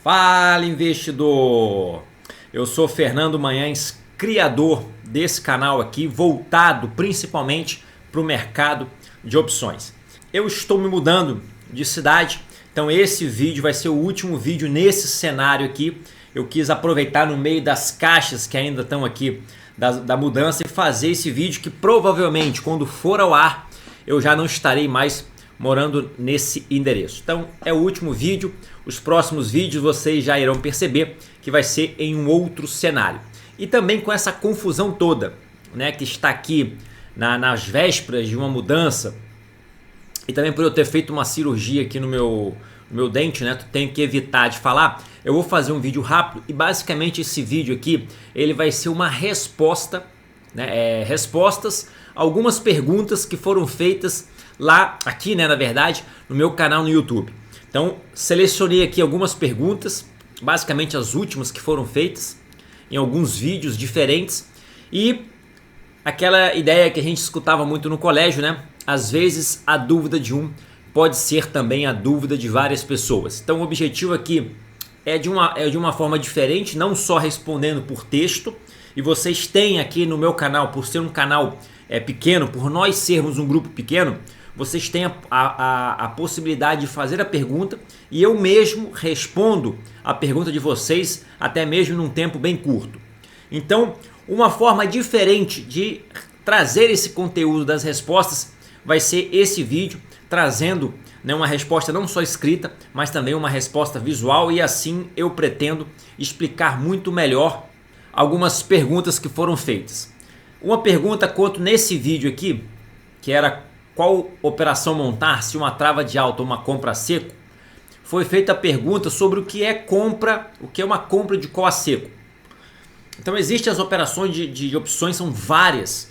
Fala, investidor! Eu sou Fernando Manhães, criador desse canal aqui, voltado principalmente para o mercado de opções. Eu estou me mudando de cidade, então esse vídeo vai ser o último vídeo nesse cenário aqui. Eu quis aproveitar no meio das caixas que ainda estão aqui da mudança e fazer esse vídeo que provavelmente quando for ao ar eu já não estarei mais morando nesse endereço. Então é o último vídeo. Os próximos vídeos vocês já irão perceber que vai ser em um outro cenário. E também com essa confusão toda, né, que está aqui nas vésperas de uma mudança, e também por eu ter feito uma cirurgia aqui no meu dente, né, tenho que evitar de falar. Eu vou fazer um vídeo rápido e basicamente esse vídeo aqui ele vai ser uma resposta, né, respostas a algumas perguntas que foram feitas aqui, né, na verdade, no meu canal no YouTube. Então, selecionei aqui algumas perguntas, basicamente as últimas que foram feitas em alguns vídeos diferentes, e aquela ideia que a gente escutava muito no colégio, né? Às vezes a dúvida de um pode ser também a dúvida de várias pessoas. Então, o objetivo aqui é de uma forma diferente, não só respondendo por texto. E vocês têm aqui no meu canal, por ser um canal pequeno, por nós sermos um grupo pequeno, vocês têm a possibilidade de fazer a pergunta e eu mesmo respondo a pergunta de vocês até mesmo num tempo bem curto. Então, uma forma diferente de trazer esse conteúdo das respostas vai ser esse vídeo, trazendo, né, uma resposta não só escrita, mas também uma resposta visual, e assim eu pretendo explicar muito melhor algumas perguntas que foram feitas. Uma pergunta quanto nesse vídeo aqui, que era qual operação montar, se uma trava de alta ou uma compra a seco, foi feita a pergunta sobre o que é uma compra de call a seco. Então existem as operações de opções, são várias,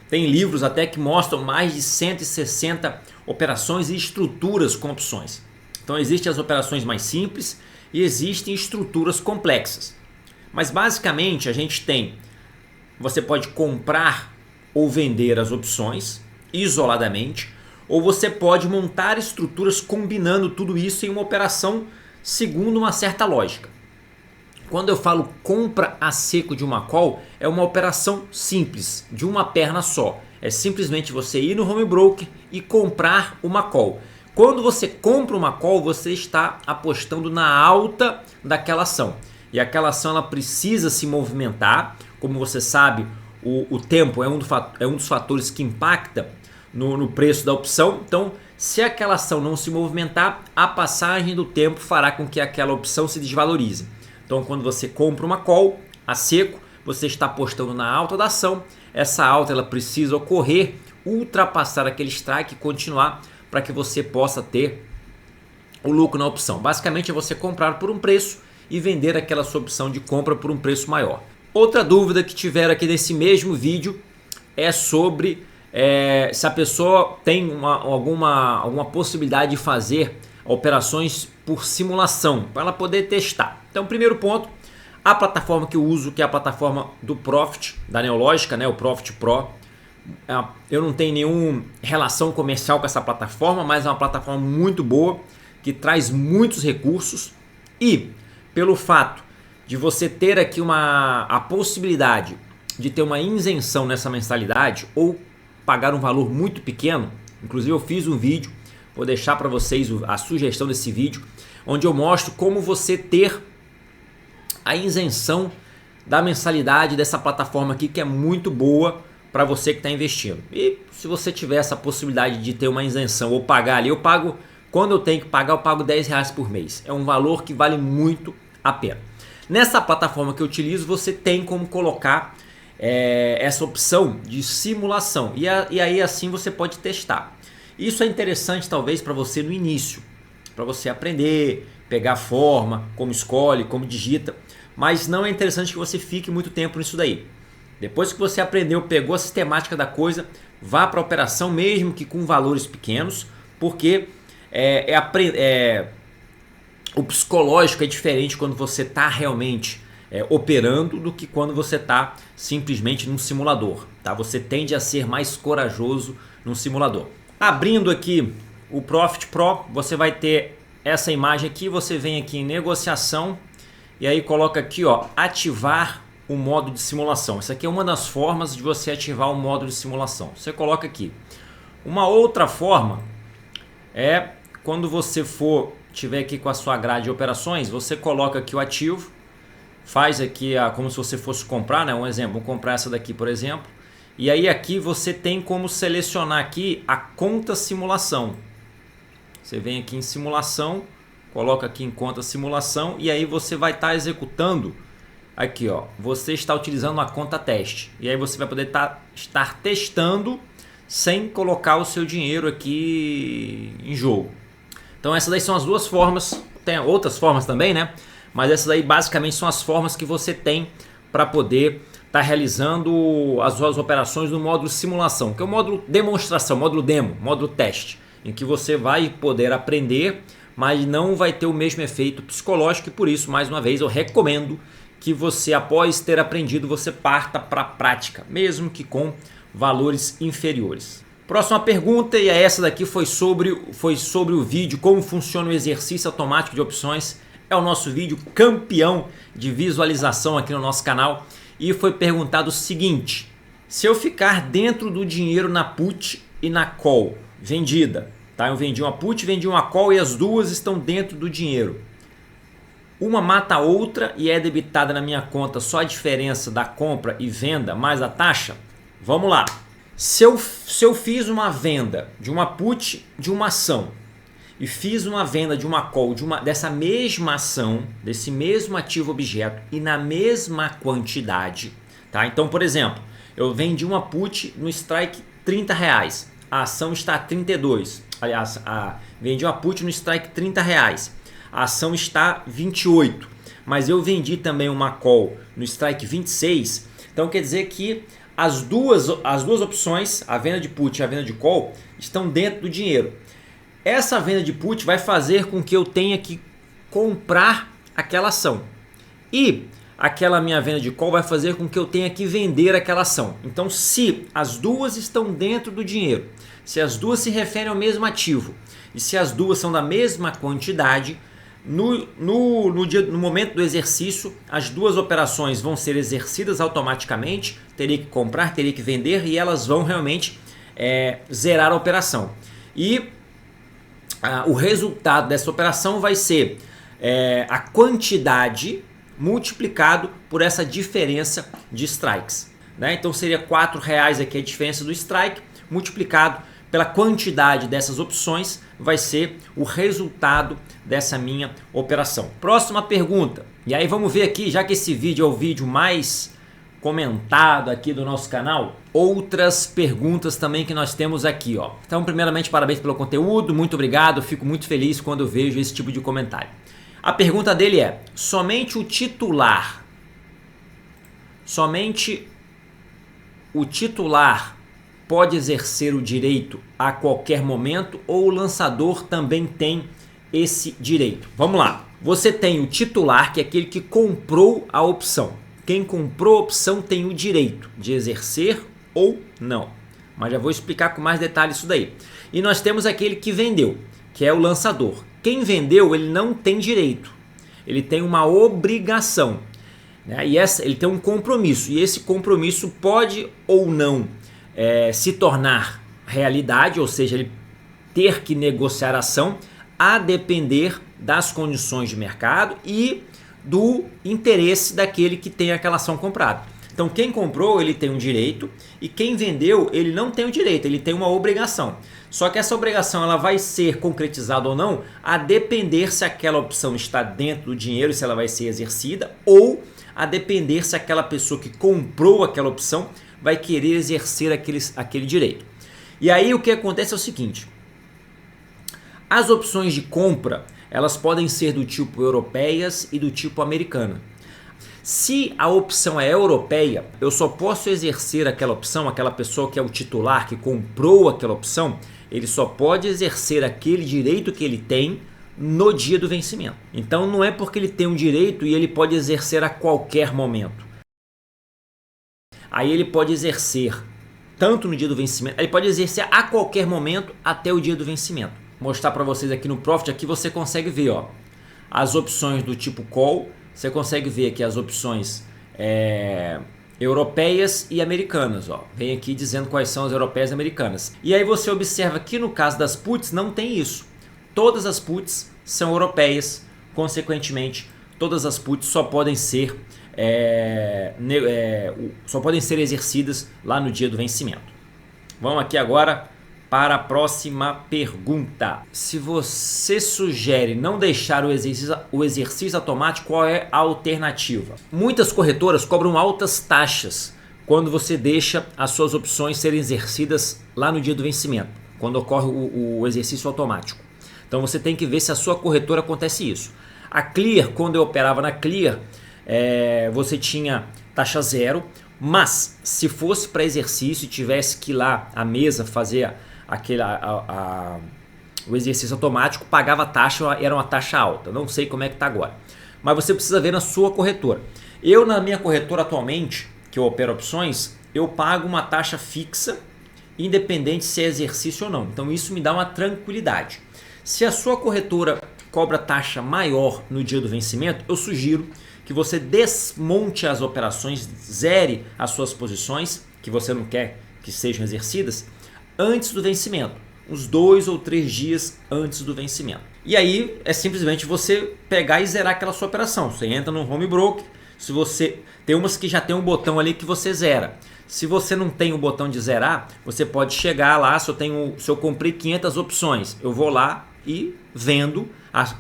tem livros até que mostram mais de 160 operações e estruturas com opções. Então existem as operações mais simples e existem estruturas complexas. Mas basicamente você pode comprar ou vender as opções isoladamente, ou você pode montar estruturas combinando tudo isso em uma operação segundo uma certa lógica. Quando eu falo compra a seco de uma call, é uma operação simples, de uma perna só. É simplesmente você ir no home broker e comprar uma call. Quando você compra uma call, você está apostando na alta daquela ação. E aquela ação ela precisa se movimentar. Como você sabe, o tempo é um dos fatores que impacta no preço da opção. Então, se aquela ação não se movimentar, a passagem do tempo fará com que aquela opção se desvalorize. Então, quando você compra uma call a seco, você está apostando na alta da ação. Essa alta ela precisa ocorrer, ultrapassar aquele strike e continuar para que você possa ter o lucro na opção. Basicamente é você comprar por um preço e vender aquela sua opção de compra por um preço maior. Outra dúvida que tiveram aqui nesse mesmo vídeo é sobre se a pessoa tem alguma possibilidade de fazer operações por simulação, para ela poder testar. Então, primeiro ponto, a plataforma que eu uso, que é a plataforma do Profit, da Neológica, né, o Profit Pro. Eu não tenho nenhuma relação comercial com essa plataforma, mas é uma plataforma muito boa, que traz muitos recursos, e pelo fato de você ter aqui a possibilidade de ter uma isenção nessa mensalidade ou pagar um valor muito pequeno. Inclusive eu fiz um vídeo, vou deixar para vocês a sugestão desse vídeo, onde eu mostro como você ter a isenção da mensalidade dessa plataforma aqui, que é muito boa para você que está investindo. E se você tiver essa possibilidade de ter uma isenção ou pagar ali, quando eu tenho que pagar, eu pago R$10 por mês. É um valor que vale muito a pena. Nessa plataforma que eu utilizo, você tem como colocar essa opção de simulação, e aí assim você pode testar. Isso é interessante talvez para você no início, para você aprender, pegar forma, como escolhe, como digita, mas não é interessante que você fique muito tempo nisso daí. Depois que você aprendeu, pegou a sistemática da coisa, vá para a operação, mesmo que com valores pequenos, porque o psicológico é diferente quando você está realmente operando do que quando você está simplesmente num simulador, tá? Você tende a ser mais corajoso num simulador. Abrindo aqui o Profit Pro, você vai ter essa imagem aqui, você vem aqui em negociação e aí coloca aqui, ó, ativar o modo de simulação. Essa aqui é uma das formas de você ativar o modo de simulação. Você coloca aqui. Uma outra forma é quando você tiver aqui com a sua grade de operações, você coloca aqui o ativo, faz aqui como se você fosse comprar, né? Um exemplo, vou comprar essa daqui, por exemplo. E aí aqui você tem como selecionar aqui a conta simulação. Você vem aqui em simulação, coloca aqui em conta simulação e aí você vai estar executando aqui, ó. Você está utilizando uma conta teste. E aí você vai poder estar testando sem colocar o seu dinheiro aqui em jogo. Então essas daí são as duas formas. Tem outras formas também, né? Mas essas daí basicamente são as formas que você tem para poder estar realizando as suas operações no módulo simulação, que é o módulo demonstração, módulo demo, módulo teste, em que você vai poder aprender, mas não vai ter o mesmo efeito psicológico, e por isso, mais uma vez, eu recomendo que você, após ter aprendido, você parta para a prática, mesmo que com valores inferiores. Próxima pergunta, e essa daqui foi sobre o vídeo como funciona o exercício automático de opções. É o nosso vídeo campeão de visualização aqui no nosso canal. E foi perguntado o seguinte: se eu ficar dentro do dinheiro na put e na call vendida, tá? Eu vendi uma put e vendi uma call e as duas estão dentro do dinheiro. Uma mata a outra e é debitada na minha conta só a diferença da compra e venda mais a taxa? Vamos lá. Se eu fiz uma venda de uma put de uma ação e fiz uma venda de uma call dessa mesma ação, desse mesmo ativo objeto e na mesma quantidade, tá? Então, por exemplo, eu vendi uma put no strike R$30, a ação está a 32. Aliás, vendi uma put no strike R$30, a ação está 28. Mas eu vendi também uma call no strike 26. Então quer dizer que as duas opções, a venda de put e a venda de call, estão dentro do dinheiro. Essa venda de put vai fazer com que eu tenha que comprar aquela ação. E aquela minha venda de call vai fazer com que eu tenha que vender aquela ação. Então, se as duas estão dentro do dinheiro, se as duas se referem ao mesmo ativo e se as duas são da mesma quantidade, no momento do exercício, as duas operações vão ser exercidas automaticamente. Teria que comprar, teria que vender e elas vão realmente zerar a operação. E o resultado dessa operação vai ser a quantidade multiplicado por essa diferença de strikes, né? Então seria R$4 aqui a diferença do strike, multiplicado pela quantidade dessas opções, vai ser o resultado dessa minha operação. Próxima pergunta. E aí vamos ver aqui, já que esse vídeo é o vídeo mais comentado aqui do nosso canal, outras perguntas também que nós temos aqui, ó. Então, primeiramente, parabéns pelo conteúdo, muito obrigado, fico muito feliz quando eu vejo esse tipo de comentário. A pergunta dele é: somente o titular pode exercer o direito a qualquer momento ou o lançador também tem esse direito? Vamos lá. Você tem o titular, que é aquele que comprou a opção. Quem comprou a opção tem o direito de exercer ou não. Mas já vou explicar com mais detalhes isso daí. E nós temos aquele que vendeu, que é o lançador. Quem vendeu, ele não tem direito. Ele tem uma obrigação, né? E ele tem um compromisso. E esse compromisso pode ou não se tornar realidade, ou seja, ele ter que negociar a ação a depender das condições de mercado e do interesse daquele que tem aquela ação comprada. Então quem comprou, ele tem um direito, e quem vendeu, ele não tem o direito, ele tem uma obrigação. Só que essa obrigação ela vai ser concretizada ou não a depender se aquela opção está dentro do dinheiro, se ela vai ser exercida, ou a depender se aquela pessoa que comprou aquela opção vai querer exercer aquele direito. E aí o que acontece é o seguinte: as opções de compra, elas podem ser do tipo europeias e do tipo americana. Se a opção é europeia, eu só posso exercer aquela opção, aquela pessoa que é o titular, que comprou aquela opção, ele só pode exercer aquele direito que ele tem no dia do vencimento. Então não é porque ele tem um direito e ele pode exercer a qualquer momento. Aí ele pode exercer tanto no dia do vencimento, ele pode exercer a qualquer momento até o dia do vencimento. mostrar para vocês aqui no Profit, aqui você consegue ver, ó, as opções do tipo Call, você consegue ver aqui as opções europeias e americanas, ó. Vem aqui dizendo quais são as europeias e americanas. E aí você observa que no caso das puts não tem isso. Todas as puts são europeias, consequentemente, todas as puts só podem ser exercidas lá no dia do vencimento. Vamos aqui agora para a próxima pergunta. Se você sugere não deixar o exercício automático, qual é a alternativa? Muitas corretoras cobram altas taxas quando você deixa as suas opções serem exercidas lá no dia do vencimento, quando ocorre o exercício automático. Então você tem que ver se a sua corretora acontece isso. A Clear, quando eu operava na Clear, você tinha taxa zero, mas se fosse para exercício e tivesse que ir lá à mesa fazer o exercício automático, pagava taxa, era uma taxa alta. Não sei como é que está agora, mas você precisa ver na sua corretora. Eu, na minha corretora atualmente, que eu opero opções, eu pago uma taxa fixa, independente se é exercício ou não. Então isso me dá uma tranquilidade. Se a sua corretora cobra taxa maior no dia do vencimento, eu sugiro que você desmonte as operações, zere as suas posições, que você não quer que sejam exercidas, antes do vencimento, uns 2 ou 3 dias antes do vencimento. E aí é simplesmente você pegar e zerar aquela sua operação. Você entra no home broker, se você tem umas que já tem um botão ali que você zera. Se você não tem o botão de zerar, você pode chegar lá, se eu comprei 500 opções, eu vou lá e vendo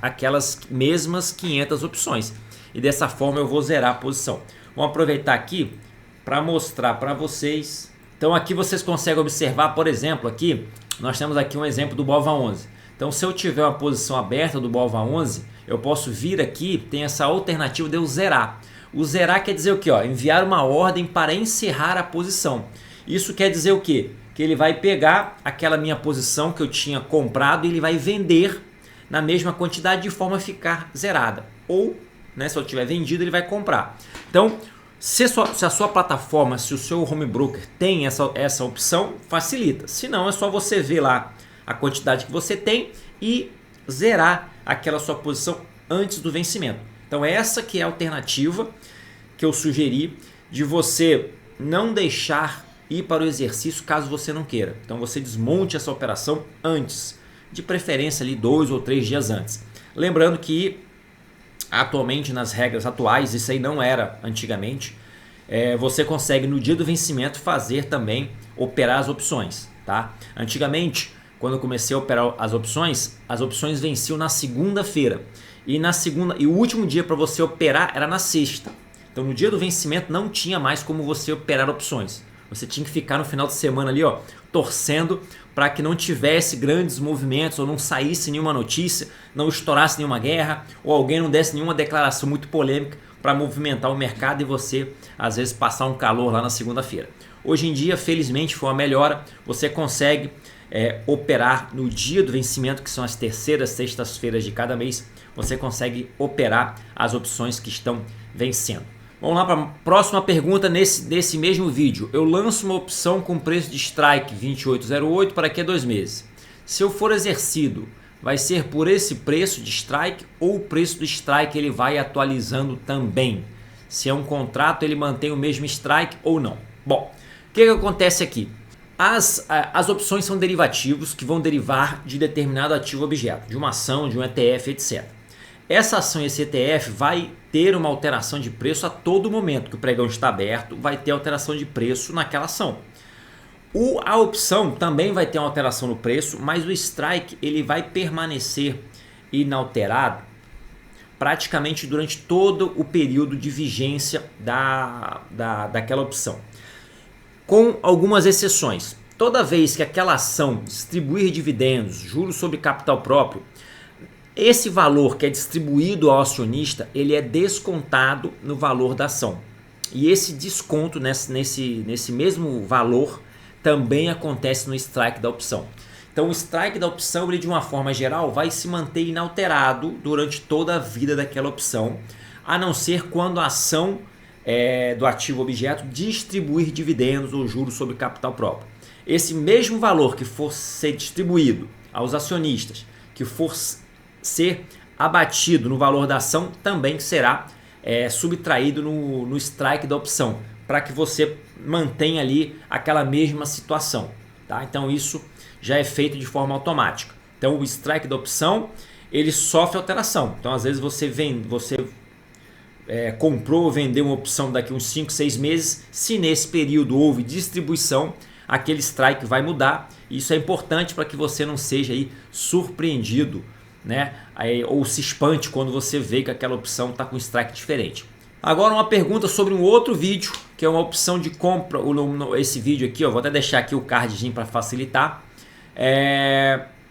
aquelas mesmas 500 opções. E dessa forma eu vou zerar a posição. Vamos aproveitar aqui para mostrar para vocês. Então aqui vocês conseguem observar, por exemplo, aqui nós temos aqui um exemplo do BOVA11. Então se eu tiver uma posição aberta do BOVA11, eu posso vir aqui, tem essa alternativa de eu zerar. O zerar quer dizer o quê? Enviar uma ordem para encerrar a posição. Isso quer dizer o quê? Que ele vai pegar aquela minha posição que eu tinha comprado e ele vai vender na mesma quantidade de forma a ficar zerada. Ou, né, se eu tiver vendido, ele vai comprar. Então, se a sua plataforma, se o seu home broker tem essa opção, facilita. Se não, é só você ver lá a quantidade que você tem e zerar aquela sua posição antes do vencimento. Então essa que é a alternativa que eu sugeri de você não deixar ir para o exercício caso você não queira. Então você desmonte essa operação antes, de preferência ali 2 ou 3 dias antes. Lembrando que atualmente nas regras atuais, isso aí não era antigamente, você consegue no dia do vencimento fazer também, operar as opções. Tá? Antigamente, quando eu comecei a operar as opções venciam na segunda-feira. E o último dia para você operar era na sexta. Então no dia do vencimento não tinha mais como você operar opções. Você tinha que ficar no final de semana ali, ó, torcendo para que não tivesse grandes movimentos ou não saísse nenhuma notícia, não estourasse nenhuma guerra ou alguém não desse nenhuma declaração muito polêmica para movimentar o mercado e você às vezes passar um calor lá na segunda-feira. Hoje em dia, felizmente, foi uma melhora. Você consegue operar no dia do vencimento, que são as terceiras sextas-feiras de cada mês. Você consegue operar as opções que estão vencendo. Vamos lá para a próxima pergunta nesse mesmo vídeo. Eu lanço uma opção com preço de strike 28,08 para daqui a 2 meses. Se eu for exercido, vai ser por esse preço de strike ou o preço do strike ele vai atualizando também? Se é um contrato, ele mantém o mesmo strike ou não? Bom, o que acontece aqui? As opções são derivativos que vão derivar de determinado ativo objeto, de uma ação, de um ETF, etc. Essa ação e esse ETF vai ter uma alteração de preço a todo momento que o pregão está aberto, vai ter alteração de preço naquela ação. A opção também vai ter uma alteração no preço, mas o strike ele vai permanecer inalterado praticamente durante todo o período de vigência daquela opção. Com algumas exceções. Toda vez que aquela ação distribuir dividendos, juros sobre capital próprio, esse valor que é distribuído ao acionista, ele é descontado no valor da ação. E esse desconto nesse mesmo valor também acontece no strike da opção. Então o strike da opção, ele, de uma forma geral, vai se manter inalterado durante toda a vida daquela opção, a não ser quando a ação do ativo objeto distribuir dividendos ou juros sobre capital próprio. Esse mesmo valor que for ser distribuído aos acionistas que for ser abatido no valor da ação também será subtraído no strike da opção, para que você mantenha ali aquela mesma situação, tá? Então isso já é feito de forma automática. Então o strike da opção ele sofre alteração. Então às vezes você comprou ou vendeu uma opção daqui uns 5, 6 meses, se nesse período houve distribuição, aquele strike vai mudar. Isso é importante para que você não seja aí surpreendido, né? Ou se espante quando você vê que aquela opção está com strike diferente. Agora uma pergunta sobre um outro vídeo, que é uma opção de compra. Esse vídeo aqui, ó, vou até deixar aqui o cardzinho para facilitar,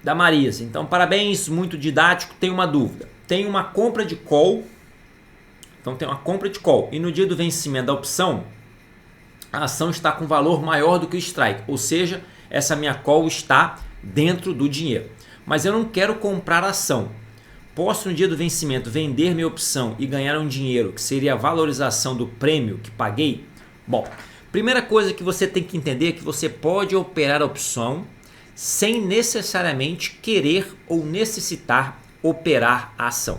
da Marisa. Então parabéns, muito didático. Tem uma dúvida, tem uma compra de call. Então tem uma compra de call e no dia do vencimento da opção, a ação está com valor maior do que o strike, ou seja, essa minha call está dentro do dinheiro. Mas eu não quero comprar a ação. Posso no dia do vencimento vender minha opção e ganhar um dinheiro que seria a valorização do prêmio que paguei? Bom, primeira coisa que você tem que entender é que você pode operar a opção sem necessariamente querer ou necessitar operar a ação.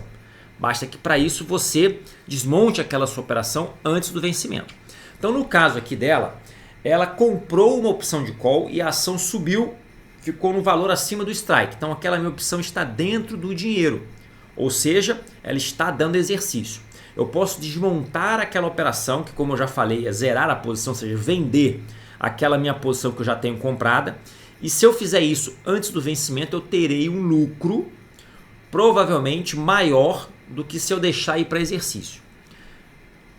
Basta que para isso você desmonte aquela sua operação antes do vencimento. Então no caso aqui dela, ela comprou uma opção de call e a ação subiu, ficou no valor acima do strike. Então aquela minha opção está dentro do dinheiro, ou seja, ela está dando exercício. Eu posso desmontar aquela operação, que como eu já falei, é zerar a posição, ou seja, vender aquela minha posição que eu já tenho comprada. E se eu fizer isso antes do vencimento, eu terei um lucro provavelmente maior do que se eu deixar ir para exercício.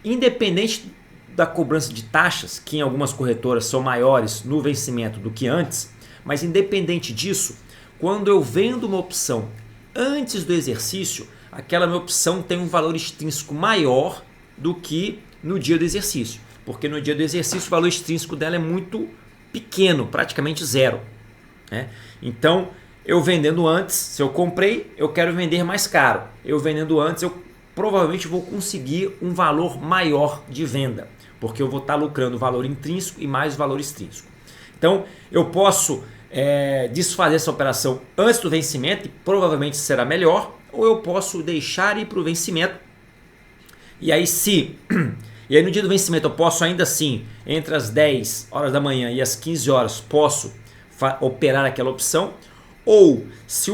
Independente da cobrança de taxas, que em algumas corretoras são maiores no vencimento do que antes, mas independente disso, quando eu vendo uma opção antes do exercício, aquela minha opção tem um valor extrínseco maior do que no dia do exercício, porque no dia do exercício o valor extrínseco dela é muito pequeno, praticamente zero, né? Então eu vendendo antes, se eu comprei, eu quero vender mais caro. Eu vendendo antes, eu provavelmente vou conseguir um valor maior de venda, porque eu vou estar lucrando o valor intrínseco e mais o valor extrínseco. Então, eu posso desfazer essa operação antes do vencimento, e provavelmente será melhor, ou eu posso deixar ir para o vencimento. E aí no dia do vencimento eu posso ainda assim, entre as 10 horas da manhã e as 15 horas, posso operar aquela opção. Ou se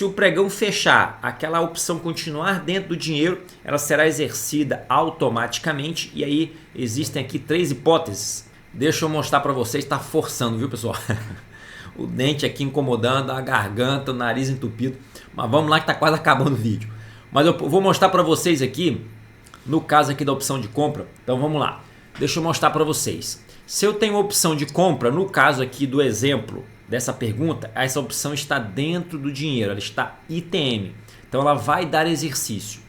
o pregão fechar, aquela opção continuar dentro do dinheiro, ela será exercida automaticamente. E aí existem aqui 3 hipóteses. Deixa eu mostrar para vocês, está forçando, viu pessoal? O dente aqui incomodando, a garganta, o nariz entupido. Mas vamos lá que está quase acabando o vídeo. Mas eu vou mostrar para vocês aqui, no caso aqui da opção de compra. Então vamos lá, deixa eu mostrar para vocês. Se eu tenho opção de compra, no caso aqui do exemplo dessa pergunta, essa opção está dentro do dinheiro, ela está ITM, então ela vai dar exercício,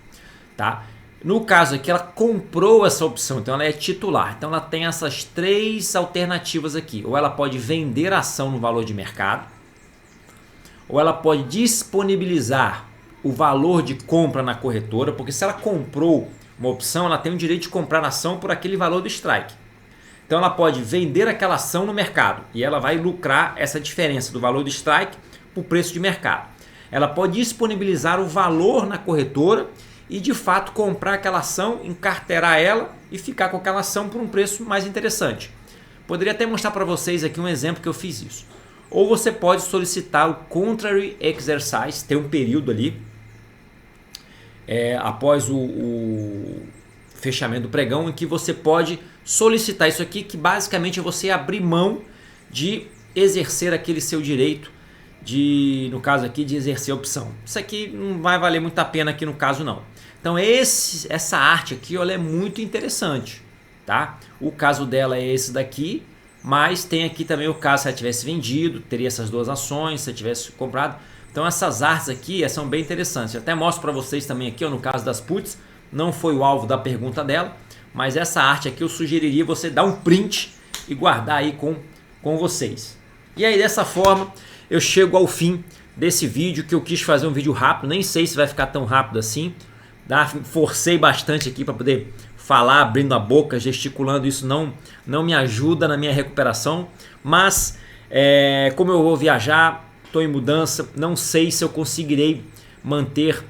tá? No caso aqui ela comprou essa opção, então ela é titular, então ela tem essas 3 alternativas aqui, ou ela pode vender a ação no valor de mercado, ou ela pode disponibilizar o valor de compra na corretora, porque se ela comprou uma opção, ela tem o direito de comprar a ação por aquele valor do strike. Então ela pode vender aquela ação no mercado e ela vai lucrar essa diferença do valor do strike para o preço de mercado. Ela pode disponibilizar o valor na corretora e de fato comprar aquela ação, encarteirar ela e ficar com aquela ação por um preço mais interessante. Poderia até mostrar para vocês aqui um exemplo que eu fiz isso. Ou você pode solicitar o Contrary Exercise, tem um período ali após o fechamento do pregão em que você pode solicitar isso aqui, que basicamente é você abrir mão de exercer aquele seu direito no caso aqui, de exercer a opção. Isso aqui não vai valer muito a pena aqui no caso não. Então essa arte aqui, olha, é muito interessante, tá? O caso dela é esse daqui, mas tem aqui também o caso se ela tivesse vendido, teria essas 2 ações, se ela tivesse comprado. Então essas artes aqui são bem interessantes. Eu até mostro para vocês também aqui, ó, no caso das puts, não foi o alvo da pergunta dela, mas essa arte aqui eu sugeriria você dar um print e guardar aí com vocês. E aí dessa forma eu chego ao fim desse vídeo, que eu quis fazer um vídeo rápido, nem sei se vai ficar tão rápido assim, forcei bastante aqui para poder falar, abrindo a boca, gesticulando, isso não me ajuda na minha recuperação, mas como eu vou viajar, estou em mudança, não sei se eu conseguirei manter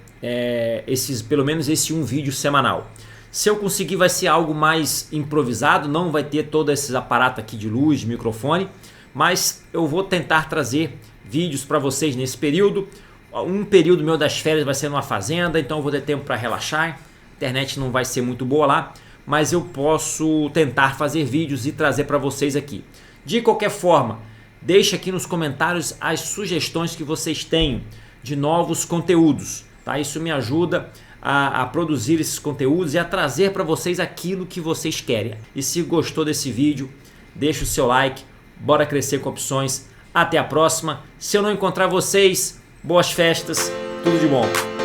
pelo menos esse um vídeo semanal. Se eu conseguir, vai ser algo mais improvisado, não vai ter todos esses aparatos aqui de luz, de microfone, mas eu vou tentar trazer vídeos para vocês nesse período. Um período meu das férias vai ser numa fazenda, então eu vou ter tempo para relaxar. A internet não vai ser muito boa lá, mas eu posso tentar fazer vídeos e trazer para vocês aqui. De qualquer forma, deixa aqui nos comentários as sugestões que vocês têm de novos conteúdos, tá? Isso me ajuda a produzir esses conteúdos e a trazer para vocês aquilo que vocês querem. E se gostou desse vídeo, deixa o seu like, bora crescer com opções. Até a próxima. Se eu não encontrar vocês, boas festas, tudo de bom.